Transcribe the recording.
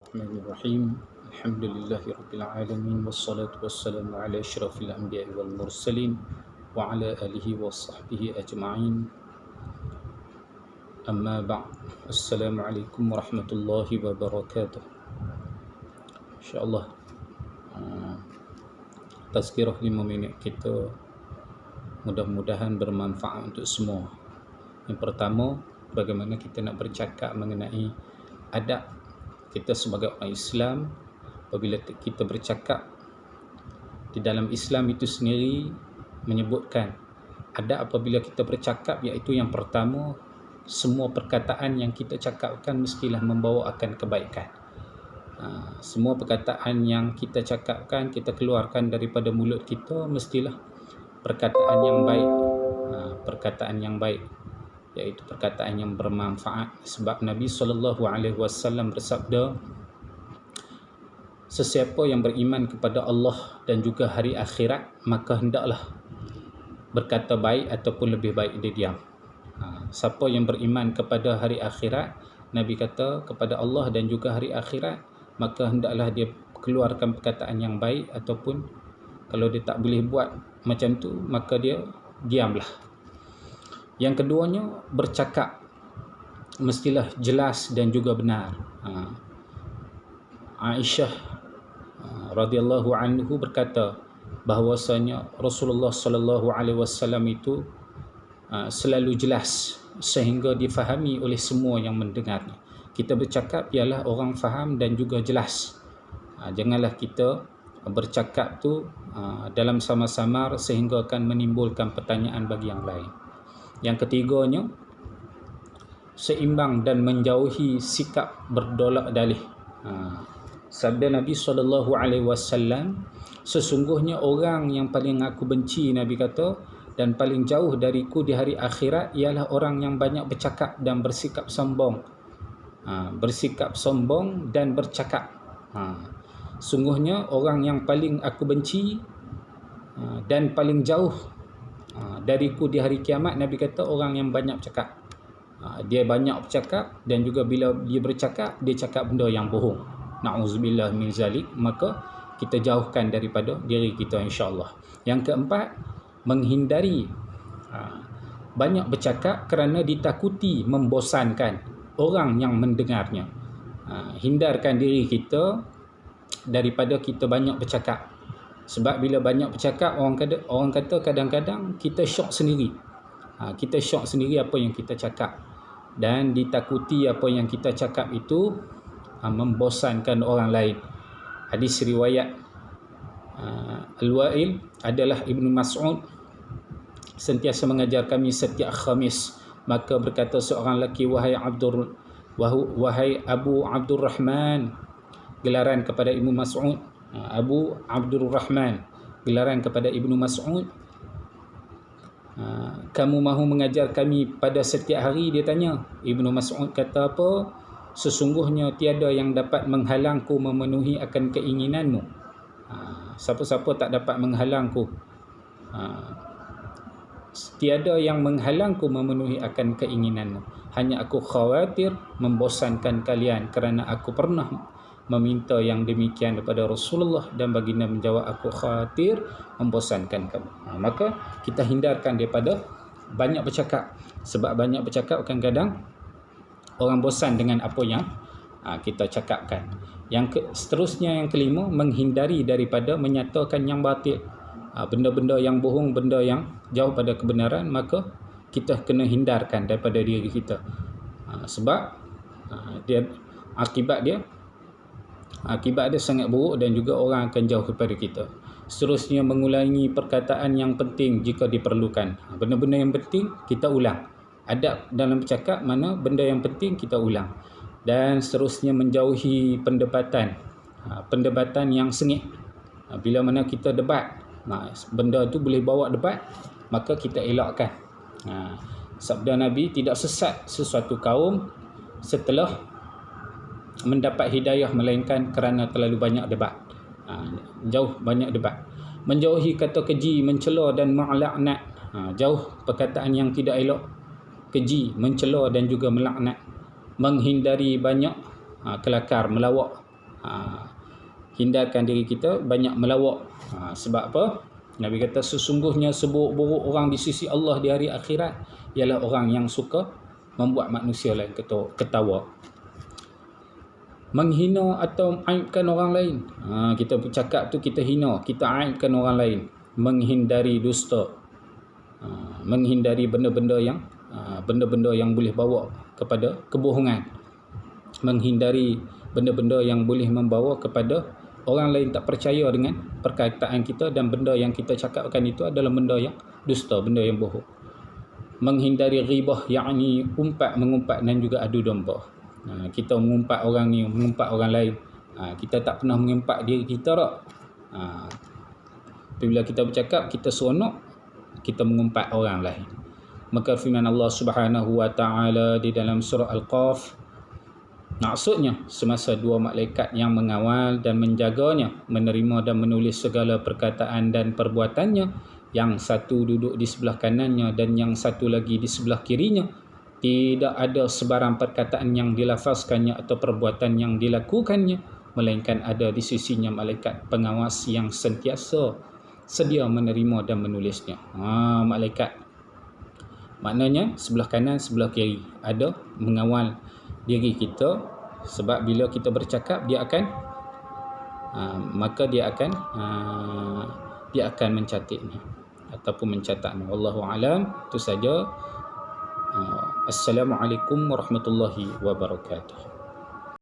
Bismillahirrahmanirrahim. Alhamdulillahi rabbil alamin wassalatu wassalamu ala asyrafil anbiya'i wal mursalin wa ala alihi wa sahbihi ajma'in. Amma ba'd. Assalamualaikum warahmatullahi wabarakatuh. Insyaallah tazkirah 5 minit kita mudah-mudahan bermanfaat untuk semua. Yang pertama, bagaimana kita nak bercakap mengenai adab kita sebagai orang Islam. Apabila kita bercakap, di dalam Islam itu sendiri menyebutkan ada apabila kita bercakap, iaitu yang pertama, semua perkataan yang kita cakapkan mestilah membawa akan kebaikan. Semua perkataan yang kita cakapkan, kita keluarkan daripada mulut kita, mestilah perkataan yang baik, perkataan yang baik, iaitu perkataan yang bermanfaat. Sebab Nabi SAW bersabda, sesiapa yang beriman kepada Allah dan juga hari akhirat, maka hendaklah berkata baik ataupun lebih baik dia diam. Siapa yang beriman kepada hari akhirat, Nabi kata kepada Allah dan juga hari akhirat, maka hendaklah dia keluarkan perkataan yang baik, ataupun kalau dia tak boleh buat macam tu, maka dia diamlah. Yang keduanya, bercakap mestilah jelas dan juga benar. Aisyah radhiyallahu anhu berkata bahawasanya Rasulullah sallallahu alaihi wasallam itu selalu jelas sehingga difahami oleh semua yang mendengarnya. Kita bercakap ialah orang faham dan juga jelas. Janganlah kita bercakap tu dalam samar-samar sehingga akan menimbulkan pertanyaan bagi yang lain. Yang ketiganya, seimbang dan menjauhi sikap berdolak dalih. Sabda Nabi SAW, sesungguhnya orang yang paling aku benci, Nabi kata, dan paling jauh dariku di hari akhirat ialah orang yang banyak bercakap dan bersikap sombong. Bersikap sombong dan bercakap. Sungguhnya orang yang paling aku benci dan paling jauh dariku di hari kiamat, Nabi kata, orang yang banyak bercakap. Dia banyak bercakap, dan juga bila dia bercakap, dia cakap benda yang bohong. Na'udzubillah min zalik. Maka kita jauhkan daripada diri kita, insya-Allah. Yang keempat, menghindari banyak bercakap kerana ditakuti membosankan orang yang mendengarnya. Hindarkan diri kita daripada kita banyak bercakap. Sebab bila banyak bercakap, orang kata kadang-kadang kita syok sendiri. Kita syok sendiri apa yang kita cakap. Dan ditakuti apa yang kita cakap itu membosankan orang lain. Hadis riwayat Al-Wa'il adalah Ibnu Mas'ud sentiasa mengajar kami setiap Khamis. Maka berkata seorang lelaki, wahai Abu Abdurrahman, gelaran kepada Ibnu Mas'ud, Abu Abdurrahman, gelaran kepada Ibnu Mas'ud, kamu mahu mengajar kami pada setiap hari? Dia tanya. Ibnu Mas'ud kata apa? Sesungguhnya tiada yang dapat menghalangku memenuhi akan keinginanmu. Siapa-siapa tak dapat menghalangku. Tiada yang menghalangku memenuhi akan keinginanmu. Hanya aku khawatir membosankan kalian, kerana aku pernah meminta yang demikian kepada Rasulullah dan baginda menjawab, aku khawatir membosankan kamu. Maka kita hindarkan daripada banyak bercakap. Sebab banyak bercakap kadang-kadang orang bosan dengan apa yang kita cakapkan. Seterusnya, yang kelima, menghindari daripada menyatakan yang batil. Benda-benda yang bohong, benda yang jauh pada kebenaran, maka kita kena hindarkan daripada diri kita. Sebab akibat dia sangat buruk, dan juga orang akan jauh daripada kita. Seterusnya, mengulangi perkataan yang penting jika diperlukan. Benda-benda yang penting kita ulang. Adab dalam bercakap, mana benda yang penting kita ulang. Dan seterusnya, menjauhi perdebatan yang sengit. Bila mana kita debat, benda tu boleh bawa debat, maka kita elakkan. Sabda Nabi, tidak sesat sesuatu kaum setelah mendapat hidayah, melainkan kerana terlalu banyak debat. Banyak debat. Menjauhi kata keji, mencela dan melaknat. Jauh perkataan yang tidak elok, keji, mencela dan juga melaknat. Menghindari banyak kelakar, melawak Hindarkan diri kita banyak melawak. Sebab apa? Nabi kata sesungguhnya seburuk-buruk orang di sisi Allah di hari akhirat ialah orang yang suka membuat manusia lain ketawa. Menghina atau aibkan orang lain. Kita bercakap tu kita hina, kita aibkan orang lain. Menghindari dusta. Menghindari benda-benda yang boleh bawa kepada kebohongan. Menghindari benda-benda yang boleh membawa kepada orang lain tak percaya dengan perkataan kita, dan benda yang kita cakapkan itu adalah benda yang dusta, benda yang bohong. Menghindari ghibah, yakni mengumpat dan juga adu domba. Kita mengumpat orang ni, mengumpat orang lain. Kita tak pernah mengumpat diri kita tak. Apabila kita bercakap, kita seronok, kita mengumpat orang lain. Maka firman Allah Subhanahu wa taala di dalam surah Al-Qaf, maksudnya semasa dua malaikat yang mengawal dan menjaganya menerima dan menulis segala perkataan dan perbuatannya, yang satu duduk di sebelah kanannya dan yang satu lagi di sebelah kirinya, tidak ada sebarang perkataan yang dilafazkannya atau perbuatan yang dilakukannya, melainkan ada di sisinya malaikat pengawas yang sentiasa sedia menerima dan menulisnya. Malaikat, maknanya sebelah kanan, sebelah kiri ada mengawal diri kita, sebab bila kita bercakap dia akan mencatatnya ataupun mencatatnya. Wallahu alam. Itu saja. Assalamualaikum warahmatullahi wabarakatuh.